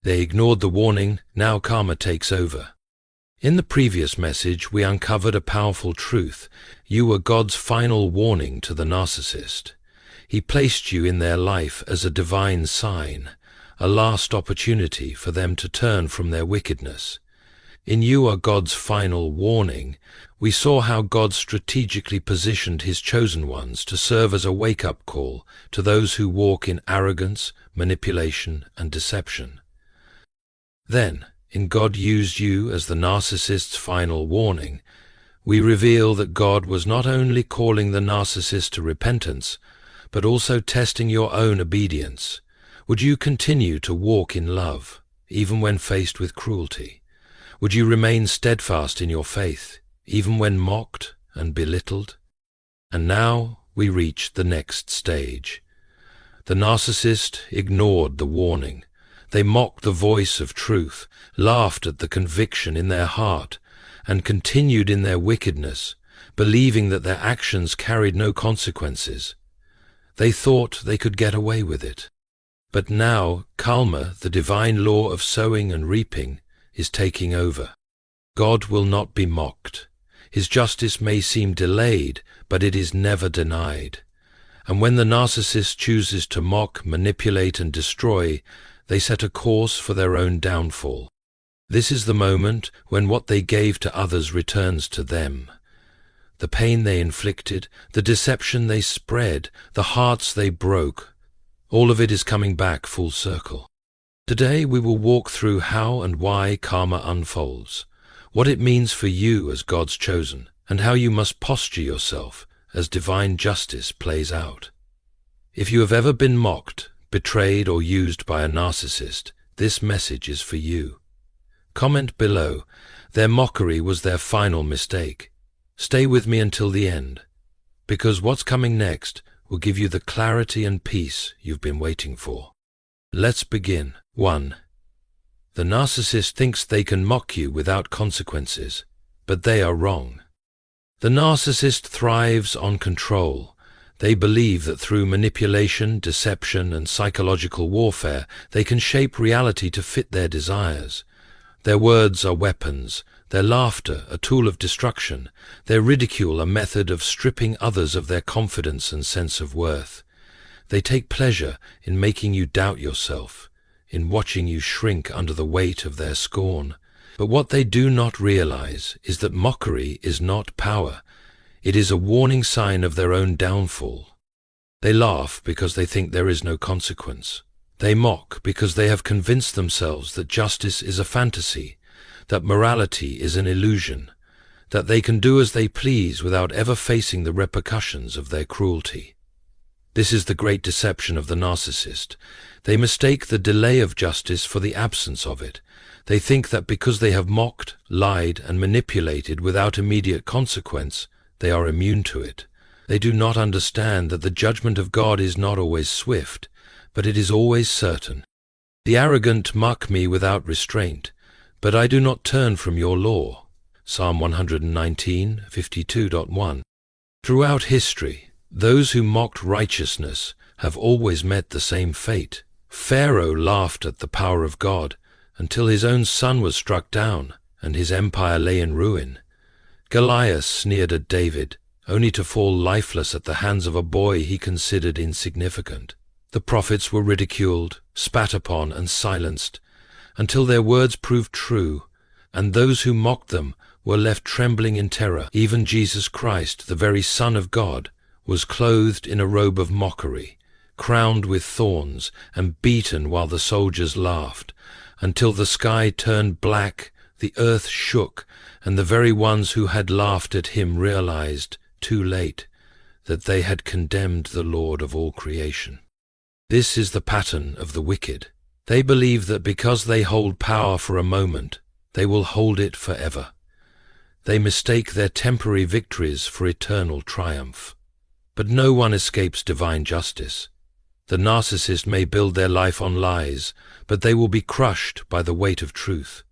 They ignored the warning. Now karma takes over. In the previous message, we uncovered a powerful truth. You were God's final warning to the narcissist. He placed you in their life as a divine sign, a last opportunity for them to turn from their wickedness. In You Are God's Final Warning, we saw how God strategically positioned His chosen ones to serve as a wake-up call to those who walk in arrogance, manipulation, and deception. Then, in God Used You as the narcissist's final warning, we reveal that God was not only calling the narcissist to repentance, but also testing your own obedience. Would you continue to walk in love, even when faced with cruelty? Would you remain steadfast in your faith, even when mocked and belittled? And now we reach the next stage. The narcissist ignored the warning. They mocked the voice of truth, laughed at the conviction in their heart, and continued in their wickedness, believing that their actions carried no consequences. They thought they could get away with it. But now karma, the divine law of sowing and reaping, is taking over. God will not be mocked. His justice may seem delayed, but it is never denied. And when the narcissist chooses to mock, manipulate, and destroy, they set a course for their own downfall. This is the moment when what they gave to others returns to them. The pain they inflicted, the deception they spread, the hearts they broke, all of it is coming back full circle. Today we will walk through how and why karma unfolds, what it means for you as God's chosen, and how you must posture yourself as divine justice plays out. If you have ever been mocked, betrayed, or used by a narcissist, this message is for you. Comment below, their mockery was their final mistake. Stay with me until the end, because what's coming next will give you the clarity and peace you've been waiting for. Let's begin. 1. The narcissist thinks they can mock you without consequences, but they are wrong. The narcissist thrives on control. They believe that through manipulation, deception, and psychological warfare, they can shape reality to fit their desires. Their words are weapons, their laughter a tool of destruction, their ridicule a method of stripping others of their confidence and sense of worth. They take pleasure in making you doubt yourself, in watching you shrink under the weight of their scorn. But what they do not realize is that mockery is not power. It is a warning sign of their own downfall. They laugh because they think there is no consequence. They mock because they have convinced themselves that justice is a fantasy, that morality is an illusion, that they can do as they please without ever facing the repercussions of their cruelty. This is the great deception of the narcissist. They mistake the delay of justice for the absence of it. They think that because they have mocked, lied, and manipulated without immediate consequence, they are immune to it. They do not understand that the judgment of God is not always swift, but it is always certain. The arrogant mock me without restraint, but I do not turn from your law. Psalm 119, 52.1. Throughout history, those who mocked righteousness have always met the same fate. Pharaoh laughed at the power of God until his own son was struck down and his empire lay in ruin. Goliath sneered at David, only to fall lifeless at the hands of a boy he considered insignificant. The prophets were ridiculed, spat upon, and silenced, until their words proved true, and those who mocked them were left trembling in terror. Even Jesus Christ, the very Son of God, was clothed in a robe of mockery, crowned with thorns, and beaten while the soldiers laughed, until the sky turned black, the earth shook, and the very ones who had laughed at him realized, too late, that they had condemned the Lord of all creation. This is the pattern of the wicked. They believe that because they hold power for a moment, they will hold it forever. They mistake their temporary victories for eternal triumph. But no one escapes divine justice. The narcissist may build their life on lies, but they will be crushed by the weight of truth.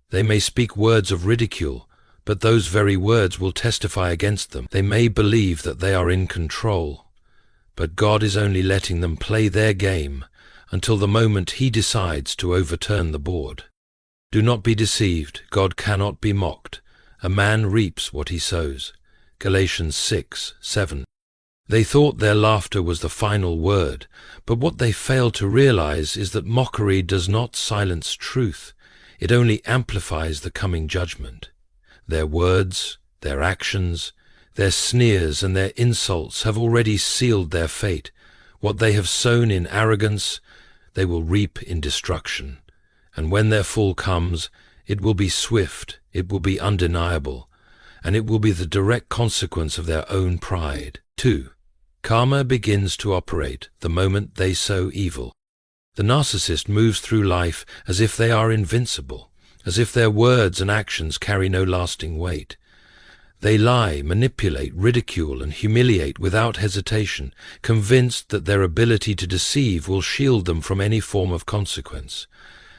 They may speak words of ridicule, but those very words will testify against them. They may believe that they are in control, but God is only letting them play their game until the moment he decides to overturn the board. Do not be deceived, God cannot be mocked. A man reaps what he sows. Galatians 6:7. They thought their laughter was the final word, but what they failed to realize is that mockery does not silence truth. It only amplifies the coming judgment. Their words, their actions, their sneers and their insults have already sealed their fate. What they have sown in arrogance, they will reap in destruction. And when their fall comes, it will be swift, it will be undeniable, and it will be the direct consequence of their own pride. 2. Karma begins to operate the moment they sow evil. The narcissist moves through life as if they are invincible, as if their words and actions carry no lasting weight. They lie, manipulate, ridicule, and humiliate without hesitation, convinced that their ability to deceive will shield them from any form of consequence.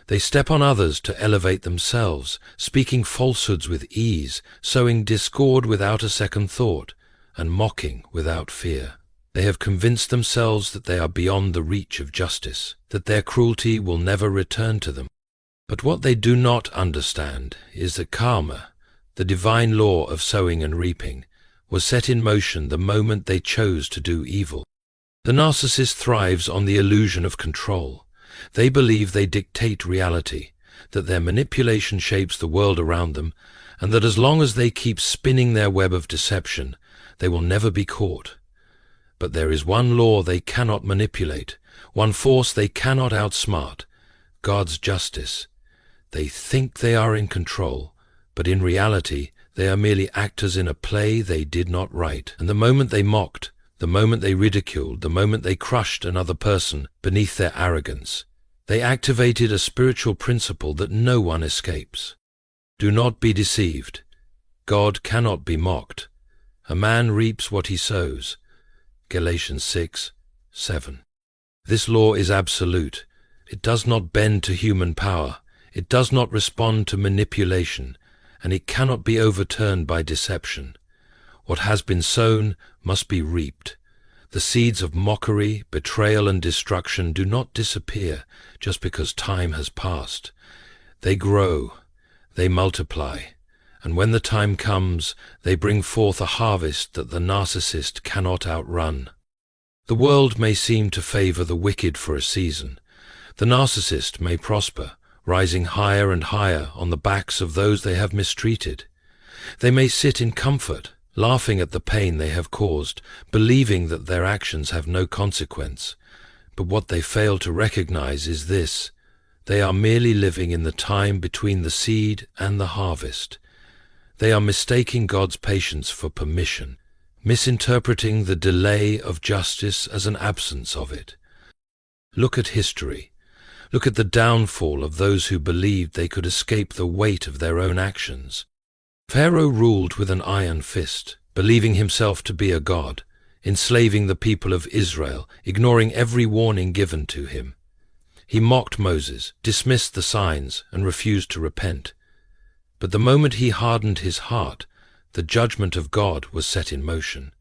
They step on others to elevate themselves, speaking falsehoods with ease, sowing discord without a second thought, and mocking without fear. They have convinced themselves that they are beyond the reach of justice, that their cruelty will never return to them. But what they do not understand is that karma, the divine law of sowing and reaping, was set in motion the moment they chose to do evil. The narcissist thrives on the illusion of control. They believe they dictate reality, that their manipulation shapes the world around them, and that as long as they keep spinning their web of deception, they will never be caught. But there is one law they cannot manipulate, one force they cannot outsmart: God's justice. They think they are in control, but in reality they are merely actors in a play they did not write. And the moment they mocked, the moment they ridiculed, the moment they crushed another person beneath their arrogance, they activated a spiritual principle that no one escapes. Do not be deceived. God cannot be mocked. A man reaps what he sows. Galatians 6:7. This law is absolute. It does not bend to human power. It does not respond to manipulation, and it cannot be overturned by deception. What has been sown must be reaped. The seeds of mockery, betrayal, and destruction do not disappear just because time has passed. They grow, they multiply, and when the time comes, they bring forth a harvest that the narcissist cannot outrun. The world may seem to favor the wicked for a season. The narcissist may prosper, rising higher and higher on the backs of those they have mistreated. They may sit in comfort, laughing at the pain they have caused, believing that their actions have no consequence. But what they fail to recognize is this: they are merely living in the time between the seed and the harvest. They are mistaking God's patience for permission, misinterpreting the delay of justice as an absence of it. Look at history. Look at the downfall of those who believed they could escape the weight of their own actions. Pharaoh ruled with an iron fist, believing himself to be a god, enslaving the people of Israel, ignoring every warning given to him. He mocked Moses, dismissed the signs, and refused to repent. But the moment he hardened his heart, the judgment of God was set in motion.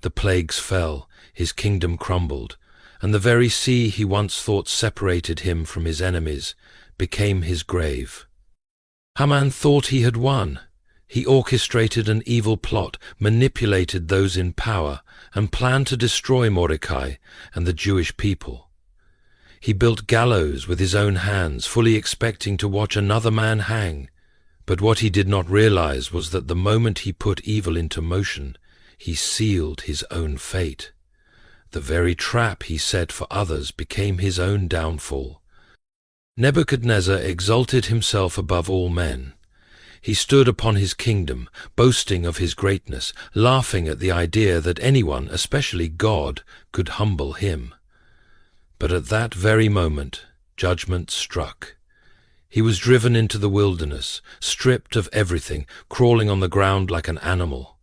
The plagues fell, his kingdom crumbled, and the very sea he once thought separated him from his enemies became his grave. Haman thought he had won. He orchestrated an evil plot, manipulated those in power, and planned to destroy Mordecai and the Jewish people. He built gallows with his own hands, fully expecting to watch another man hang. But what he did not realize was that the moment he put evil into motion, he sealed his own fate. The very trap he set for others became his own downfall. Nebuchadnezzar exalted himself above all men. He stood upon his kingdom, boasting of his greatness, laughing at the idea that anyone, especially God, could humble him. But at that very moment, judgment struck. He was driven into the wilderness, stripped of everything, crawling on the ground like an animal.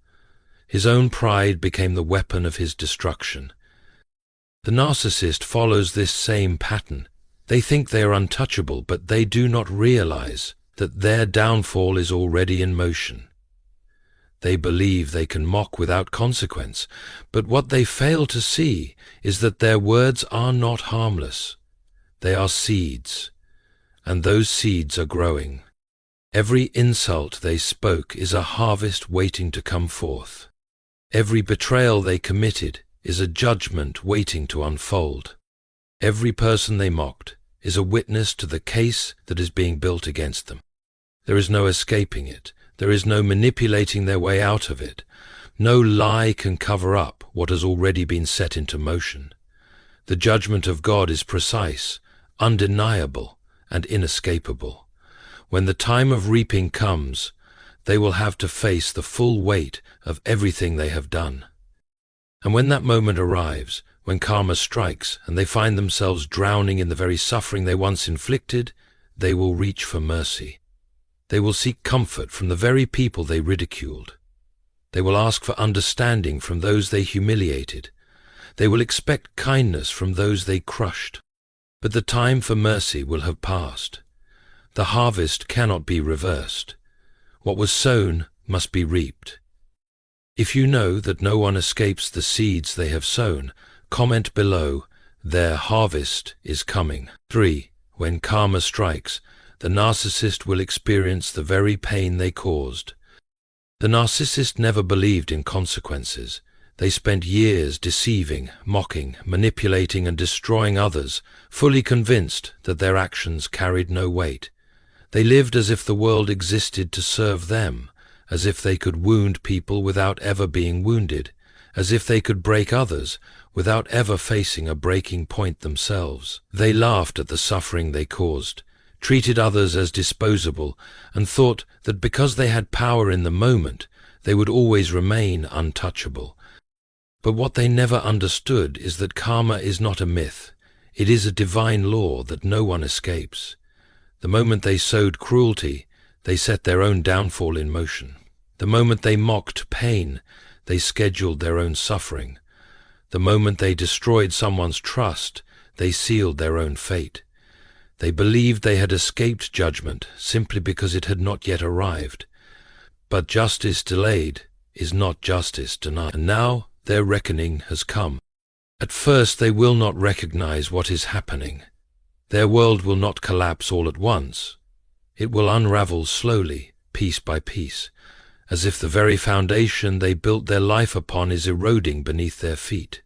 His own pride became the weapon of his destruction. The narcissist follows this same pattern. They think they are untouchable, but they do not realize that their downfall is already in motion. They believe they can mock without consequence, but what they fail to see is that their words are not harmless. They are seeds, and those seeds are growing. Every insult they spoke is a harvest waiting to come forth. Every betrayal they committed is a judgment waiting to unfold. Every person they mocked is a witness to the case that is being built against them. There is no escaping it. There is no manipulating their way out of it. No lie can cover up what has already been set into motion. The judgment of God is precise, undeniable, and inescapable. When the time of reaping comes, they will have to face the full weight of everything they have done. And when that moment arrives, when karma strikes and they find themselves drowning in the very suffering they once inflicted, they will reach for mercy. They will seek comfort from the very people they ridiculed. They will ask for understanding from those they humiliated. They will expect kindness from those they crushed. But the time for mercy will have passed. The harvest cannot be reversed. What was sown must be reaped. If you know that no one escapes the seeds they have sown, comment below, "Their harvest is coming." 3. When karma strikes, the narcissist will experience the very pain they caused. The narcissist never believed in consequences. They spent years deceiving, mocking, manipulating, and destroying others, fully convinced that their actions carried no weight. They lived as if the world existed to serve them, as if they could wound people without ever being wounded, as if they could break others without ever facing a breaking point themselves. They laughed at the suffering they caused, treated others as disposable, and thought that because they had power in the moment, they would always remain untouchable. But what they never understood is that karma is not a myth. It is a divine law that no one escapes. The moment they sowed cruelty, they set their own downfall in motion. The moment they mocked pain, they scheduled their own suffering. The moment they destroyed someone's trust, they sealed their own fate. They believed they had escaped judgment simply because it had not yet arrived. But justice delayed is not justice denied. And now their reckoning has come. At first they will not recognize what is happening. Their world will not collapse all at once. It will unravel slowly, piece by piece, as if the very foundation they built their life upon is eroding beneath their feet.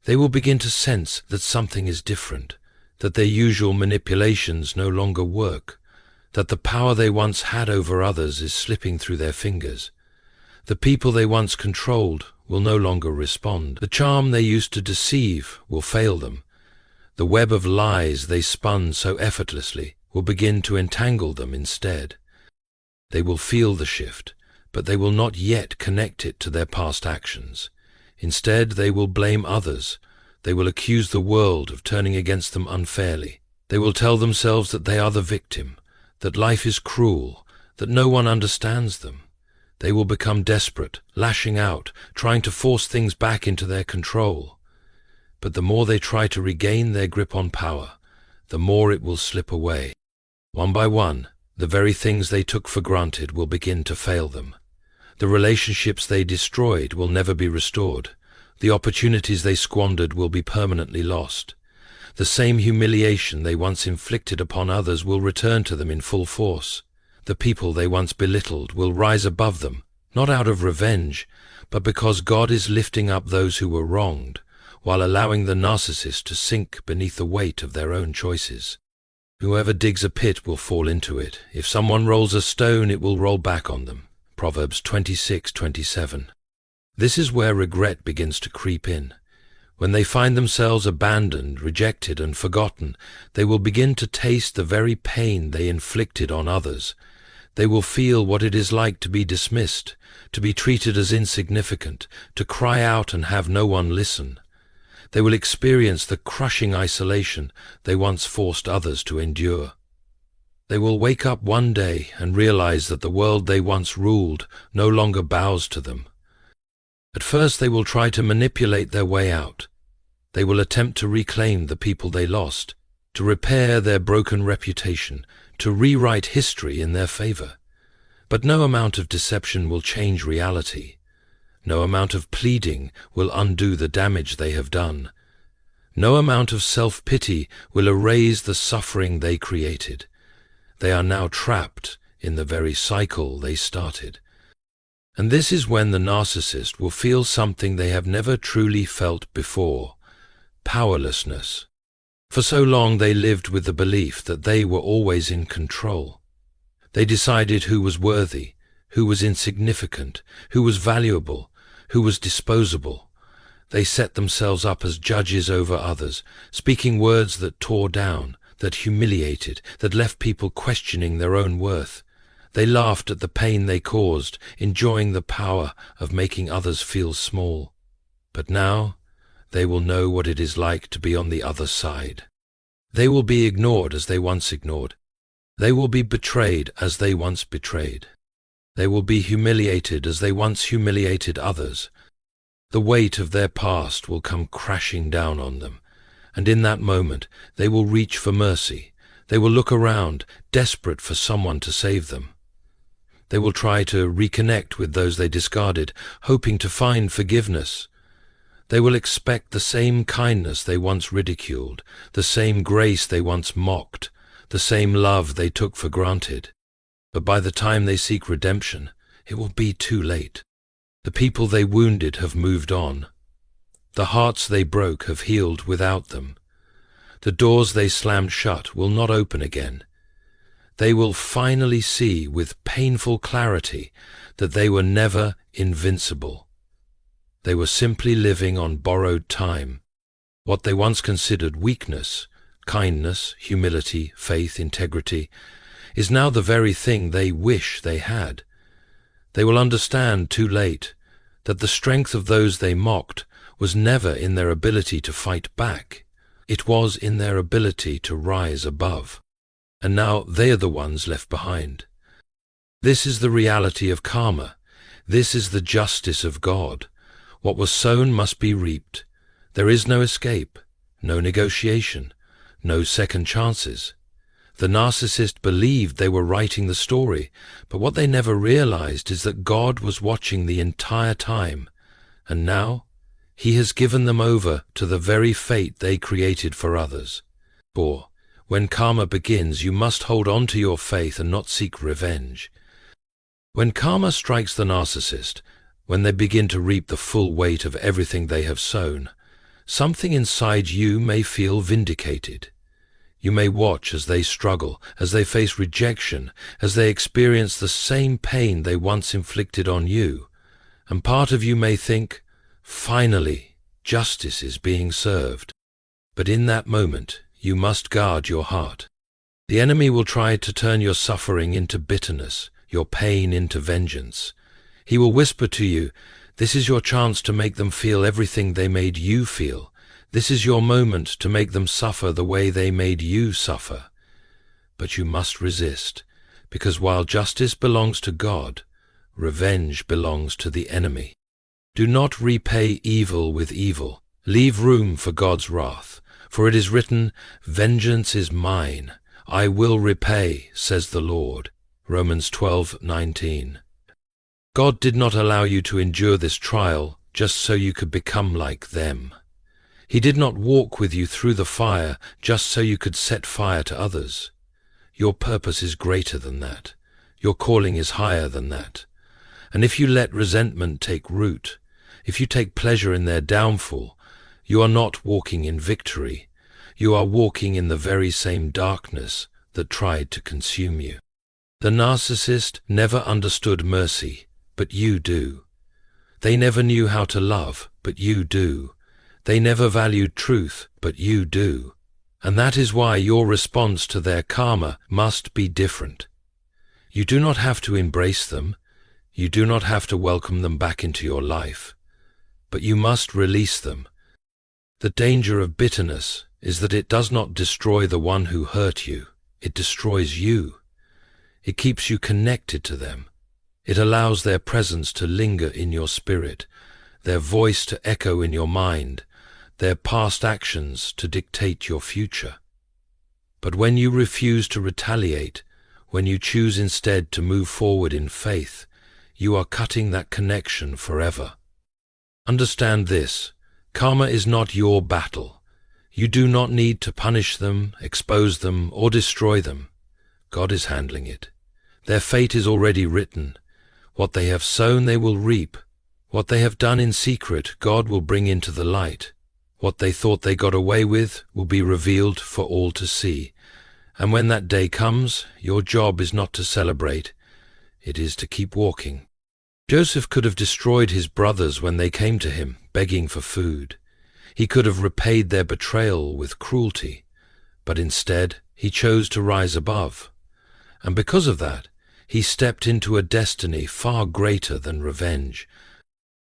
They will begin to sense that something is different, that their usual manipulations no longer work, that the power they once had over others is slipping through their fingers. The people they once controlled will no longer respond. The charm they used to deceive will fail them. The web of lies they spun so effortlessly will begin to entangle them instead. They will feel the shift, but they will not yet connect it to their past actions. Instead, they will blame others. They will accuse the world of turning against them unfairly. They will tell themselves that they are the victim, that life is cruel, that no one understands them. They will become desperate, lashing out, trying to force things back into their control. But the more they try to regain their grip on power, the more it will slip away. One by one, the very things they took for granted will begin to fail them. The relationships they destroyed will never be restored. The opportunities they squandered will be permanently lost. The same humiliation they once inflicted upon others will return to them in full force. The people they once belittled will rise above them, not out of revenge, but because God is lifting up those who were wronged, while allowing the narcissist to sink beneath the weight of their own choices. Whoever digs a pit will fall into it. If someone rolls a stone, it will roll back on them. Proverbs 26:27. This is where regret begins to creep in. When they find themselves abandoned, rejected, and forgotten, they will begin to taste the very pain they inflicted on others. They will feel what it is like to be dismissed, to be treated as insignificant, to cry out and have no one listen. They will experience the crushing isolation they once forced others to endure. They will wake up one day and realize that the world they once ruled no longer bows to them. At first they will try to manipulate their way out. They will attempt to reclaim the people they lost, to repair their broken reputation, to rewrite history in their favor. But no amount of deception will change reality. No amount of pleading will undo the damage they have done. No amount of self-pity will erase the suffering they created. They are now trapped in the very cycle they started. And this is when the narcissist will feel something they have never truly felt before: powerlessness. For so long they lived with the belief that they were always in control. They decided who was worthy, who was insignificant, who was valuable, who was disposable. They set themselves up as judges over others, speaking words that tore down, that humiliated, that left people questioning their own worth. They laughed at the pain they caused, enjoying the power of making others feel small. But now they will know what it is like to be on the other side. They will be ignored as they once ignored. They will be betrayed as they once betrayed. They will be humiliated as they once humiliated others. The weight of their past will come crashing down on them, and in that moment they will reach for mercy. They will look around, desperate for someone to save them. They will try to reconnect with those they discarded, hoping to find forgiveness. They will expect the same kindness they once ridiculed, the same grace they once mocked, the same love they took for granted. But by the time they seek redemption, it will be too late. The people they wounded have moved on. The hearts they broke have healed without them. The doors they slammed shut will not open again. They will finally see with painful clarity that they were never invincible. They were simply living on borrowed time. What they once considered weakness, kindness, humility, faith, integrity, is now the very thing they wish they had. They will understand too late that the strength of those they mocked was never in their ability to fight back. It was in their ability to rise above. And now they are the ones left behind. This is the reality of karma. This is the justice of God. What was sown must be reaped. There is no escape, no negotiation, no second chances. The narcissist believed they were writing the story, but what they never realized is that God was watching the entire time, and now He has given them over to the very fate they created for others. For when karma begins, you must hold on to your faith and not seek revenge. When karma strikes the narcissist, when they begin to reap the full weight of everything they have sown, something inside you may feel vindicated. You may watch as they struggle, as they face rejection, as they experience the same pain they once inflicted on you, and part of you may think, finally, justice is being served. But in that moment, you must guard your heart. The enemy will try to turn your suffering into bitterness, your pain into vengeance. He will whisper to you, this is your chance to make them feel everything they made you feel. This is your moment to make them suffer the way they made you suffer. But you must resist, because while justice belongs to God, revenge belongs to the enemy. Do not repay evil with evil. Leave room for God's wrath. For it is written, vengeance is mine. I will repay, says the Lord. Romans 12:19. God did not allow you to endure this trial just so you could become like them. He did not walk with you through the fire just so you could set fire to others. Your purpose is greater than that. Your calling is higher than that. And if you let resentment take root, if you take pleasure in their downfall, you are not walking in victory. You are walking in the very same darkness that tried to consume you. The narcissist never understood mercy, but you do. They never knew how to love, but you do. They never valued truth, but you do. And that is why your response to their karma must be different. You do not have to embrace them. You do not have to welcome them back into your life. But you must release them. The danger of bitterness is that it does not destroy the one who hurt you. It destroys you. It keeps you connected to them. It allows their presence to linger in your spirit, their voice to echo in your mind, their past actions to dictate your future. But when you refuse to retaliate, when you choose instead to move forward in faith, you are cutting that connection forever. Understand this: karma is not your battle. You do not need to punish them, expose them, or destroy them. God is handling it. Their fate is already written. What they have sown they will reap. What they have done in secret God will bring into the light. What they thought they got away with will be revealed for all to see. And when that day comes, your job is not to celebrate. It is to keep walking. Joseph could have destroyed his brothers when they came to him, begging for food. He could have repaid their betrayal with cruelty, but instead he chose to rise above. And because of that, he stepped into a destiny far greater than revenge.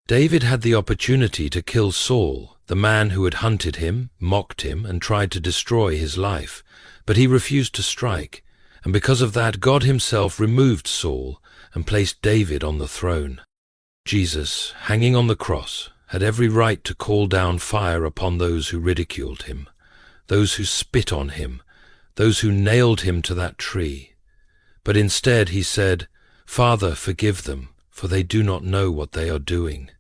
David had the opportunity to kill Saul, the man who had hunted him, mocked him, and tried to destroy his life, but he refused to strike, and because of that God himself removed Saul and placed David on the throne. Jesus, hanging on the cross, had every right to call down fire upon those who ridiculed him, those who spit on him, those who nailed him to that tree. But instead he said, "Father, forgive them, for they do not know what they are doing."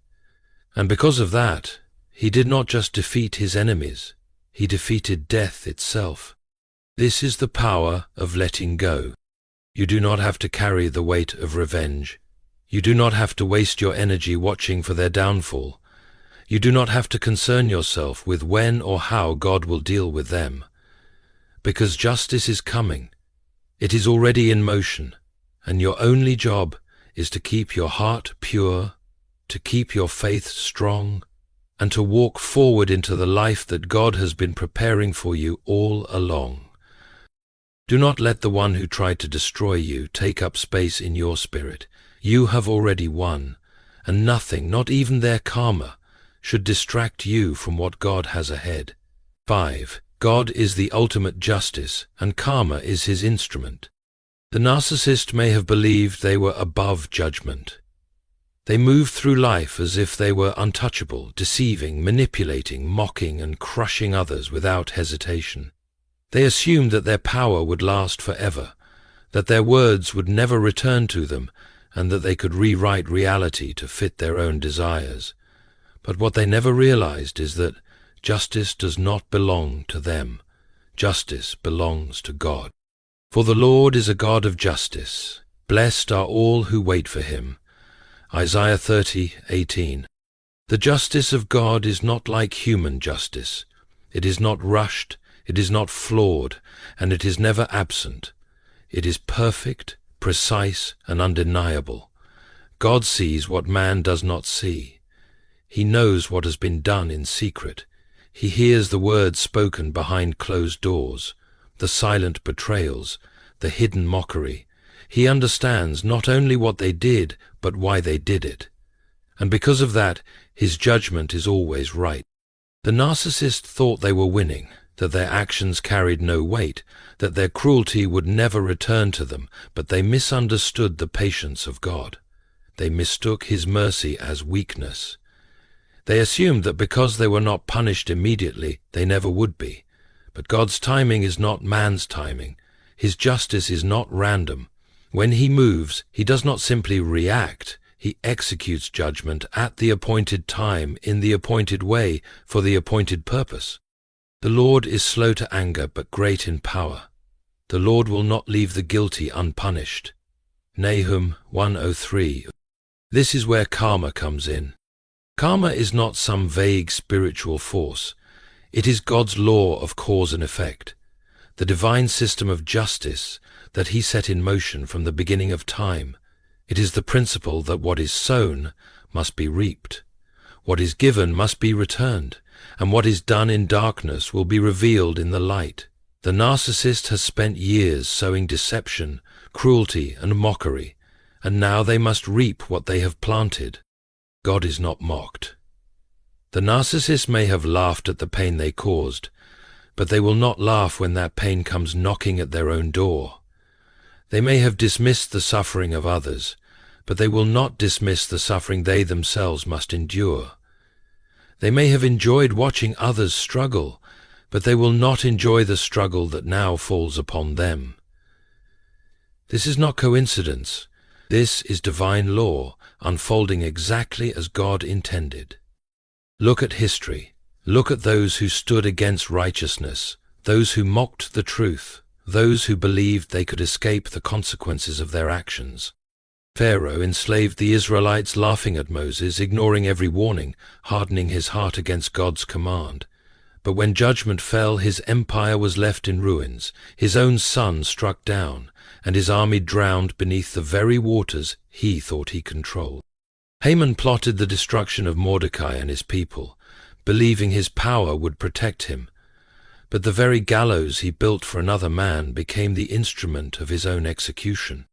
And because of that, he did not just defeat his enemies, he defeated death itself. This is the power of letting go. You do not have to carry the weight of revenge. You do not have to waste your energy watching for their downfall. You do not have to concern yourself with when or how God will deal with them. Because justice is coming. It is already in motion, and your only job is to keep your heart pure, to keep your faith strong, and to walk forward into the life that God has been preparing for you all along. Do not let the one who tried to destroy you take up space in your spirit. You have already won, and nothing, not even their karma, should distract you from what God has ahead. 5. God is the ultimate justice, and karma is his instrument. The narcissist may have believed they were above judgment. They moved through life as if they were untouchable, deceiving, manipulating, mocking, and crushing others without hesitation. They assumed that their power would last forever, that their words would never return to them, and that they could rewrite reality to fit their own desires. But what they never realized is that justice does not belong to them. Justice belongs to God. For the Lord is a God of justice. Blessed are all who wait for him. Isaiah 30:18. The justice of God is not like human justice. It is not rushed, it is not flawed, and it is never absent. It is perfect, precise, and undeniable. God sees what man does not see. He knows what has been done in secret. He hears the words spoken behind closed doors, the silent betrayals, the hidden mockery. He understands not only what they did, but why they did it. And because of that, his judgment is always right. The narcissist thought they were winning, that their actions carried no weight, that their cruelty would never return to them, but they misunderstood the patience of God. They mistook his mercy as weakness. They assumed that because they were not punished immediately, they never would be. But God's timing is not man's timing. His justice is not random. When he moves, he does not simply react. He executes judgment at the appointed time, in the appointed way, for the appointed purpose. The Lord is slow to anger, but great in power. The Lord will not leave the guilty unpunished. Nahum 1:03. This is where karma comes in. Karma is not some vague spiritual force. It is God's law of cause and effect, the divine system of justice that he set in motion from the beginning of time. It is the principle that what is sown must be reaped, what is given must be returned, and what is done in darkness will be revealed in the light. The narcissist has spent years sowing deception, cruelty, and mockery, and now they must reap what they have planted. God is not mocked. The narcissist may have laughed at the pain they caused, but they will not laugh when that pain comes knocking at their own door. They may have dismissed the suffering of others, but they will not dismiss the suffering they themselves must endure. They may have enjoyed watching others struggle, but they will not enjoy the struggle that now falls upon them. This is not coincidence. This is divine law, unfolding exactly as God intended. Look at history. Look at those who stood against righteousness, those who mocked the truth, those who believed they could escape the consequences of their actions. Pharaoh enslaved the Israelites, laughing at Moses, ignoring every warning, hardening his heart against God's command. But when judgment fell, his empire was left in ruins, his own son struck down, and his army drowned beneath the very waters he thought he controlled. Haman plotted the destruction of Mordecai and his people, believing his power would protect him. But the very gallows he built for another man became the instrument of his own execution.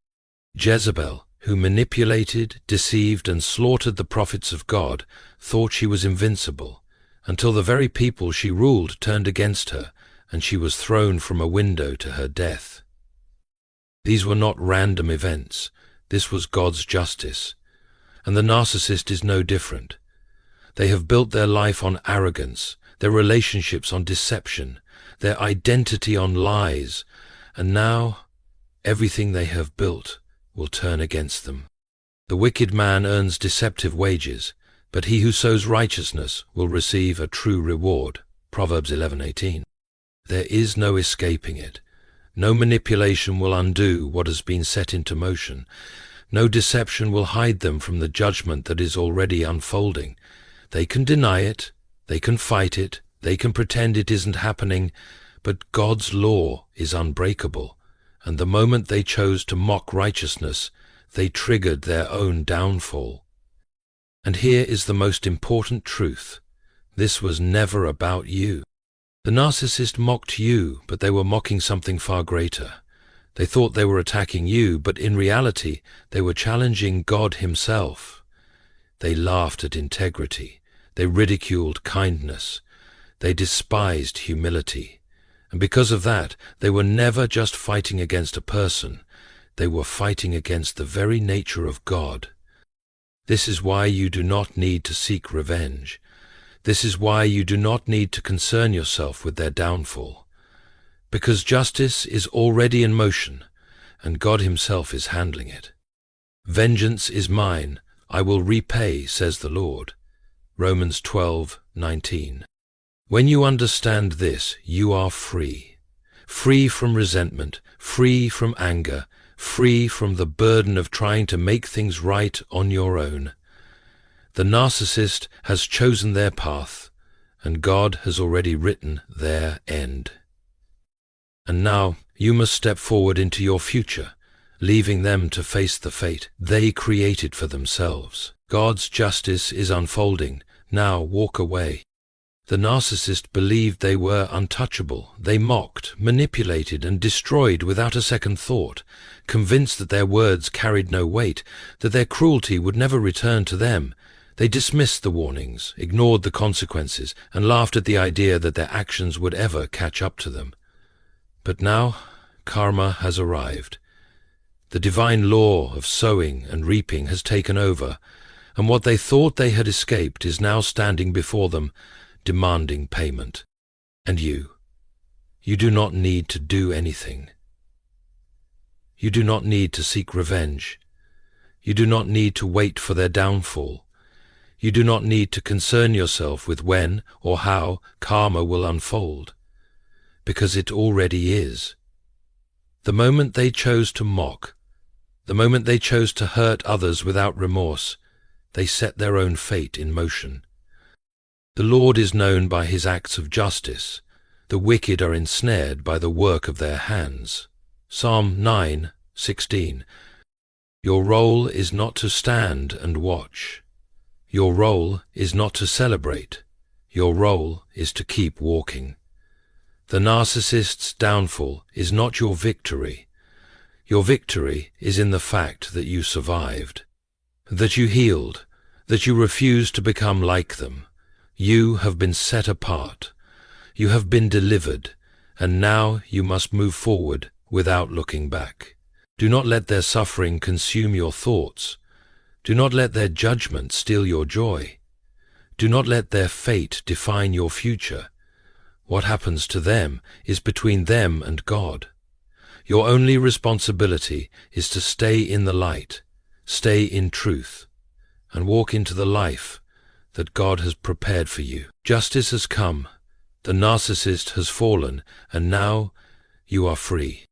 Jezebel, who manipulated, deceived, and slaughtered the prophets of God, thought she was invincible, until the very people she ruled turned against her, and she was thrown from a window to her death. These were not random events. This was God's justice. And the narcissist is no different. They have built their life on arrogance, their relationships on deception, their identity on lies, and now everything they have built will turn against them. The wicked man earns deceptive wages, but he who sows righteousness will receive a true reward. Proverbs 11:18. There is no escaping it. No manipulation will undo what has been set into motion. No deception will hide them from the judgment that is already unfolding. They can deny it, they can fight it, they can pretend it isn't happening, but God's law is unbreakable, and the moment they chose to mock righteousness, they triggered their own downfall. And here is the most important truth. This was never about you. The narcissist mocked you, but they were mocking something far greater. They thought they were attacking you, but in reality, they were challenging God himself. They laughed at integrity. They ridiculed kindness. They despised humility. And because of that, they were never just fighting against a person. They were fighting against the very nature of God. This is why you do not need to seek revenge. This is why you do not need to concern yourself with their downfall. Because justice is already in motion, and God himself is handling it. Vengeance is mine, I will repay, says the Lord. Romans 12:19. When you understand this, you are free. Free from resentment, free from anger, free from the burden of trying to make things right on your own. The narcissist has chosen their path, and God has already written their end. And now you must step forward into your future, leaving them to face the fate they created for themselves. God's justice is unfolding. Now walk away. The narcissist believed they were untouchable. They mocked, manipulated, and destroyed without a second thought, convinced that their words carried no weight, that their cruelty would never return to them. They dismissed the warnings, ignored the consequences, and laughed at the idea that their actions would ever catch up to them. But now, karma has arrived. The divine law of sowing and reaping has taken over, and what they thought they had escaped is now standing before them, demanding payment. And you do not need to do anything. You do not need to seek revenge. You do not need to wait for their downfall. You do not need to concern yourself with when or how karma will unfold, because it already is. The moment they chose to mock, the moment they chose to hurt others without remorse, they set their own fate in motion. The Lord is known by his acts of justice. The wicked are ensnared by the work of their hands. Psalm 9:16. Your role is not to stand and watch. Your role is not to celebrate. Your role is to keep walking. The narcissist's downfall is not your victory. Your victory is in the fact that you survived, that you healed, that you refused to become like them. You have been set apart. You have been delivered, and now you must move forward without looking back. Do not let their suffering consume your thoughts. Do not let their judgment steal your joy. Do not let their fate define your future. What happens to them is between them and God. Your only responsibility is to stay in the light, stay in truth, and walk into the life that God has prepared for you. Justice has come, the narcissist has fallen, and now you are free.